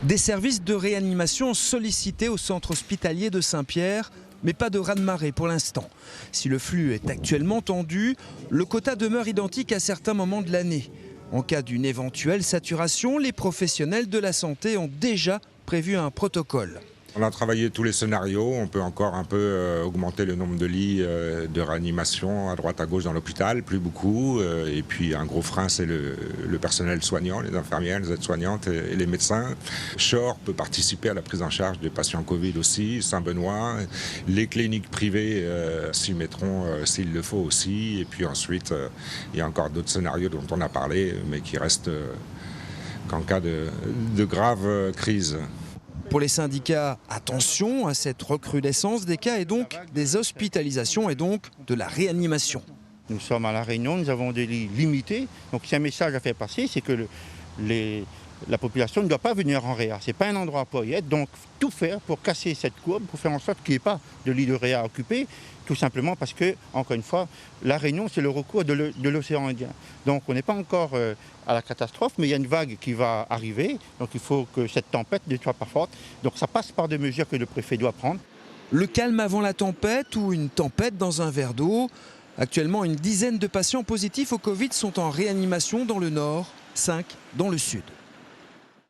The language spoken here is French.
Des services de réanimation sollicités au centre hospitalier de Saint-Pierre, mais pas de raz-de-marée pour l'instant. Si le flux est actuellement tendu, le quota demeure identique à certains moments de l'année. En cas d'une éventuelle saturation, les professionnels de la santé ont déjà prévu un protocole. On a travaillé tous les scénarios, on peut encore un peu augmenter le nombre de lits de réanimation à droite à gauche dans l'hôpital, plus beaucoup. Et puis un gros frein, c'est le personnel soignant, les infirmières, les aides-soignantes et les médecins. Chort peut participer à la prise en charge des patients Covid aussi, Saint-Benoît. Les cliniques privées s'y mettront s'il le faut aussi. Et puis ensuite, il y a encore d'autres scénarios dont on a parlé, mais qui restent qu'en cas de grave crise. Pour les syndicats, attention à cette recrudescence des cas et donc des hospitalisations et donc de la réanimation. Nous sommes à La Réunion, nous avons des lits limités. Donc c'est un message à faire passer, c'est que la population ne doit pas venir en réa. Ce n'est pas un endroit pour y être. Donc tout faire pour casser cette courbe, pour faire en sorte qu'il n'y ait pas de lit de réa occupé. Tout simplement parce que, encore une fois, La Réunion, c'est le recours de l'océan Indien. Donc on n'est pas encore à la catastrophe, mais il y a une vague qui va arriver. Donc il faut que cette tempête ne soit pas forte. Donc ça passe par des mesures que le préfet doit prendre. Le calme avant la tempête ou une tempête dans un verre d'eau. Actuellement, une dizaine de patients positifs au Covid sont en réanimation dans le nord, 5 dans le sud.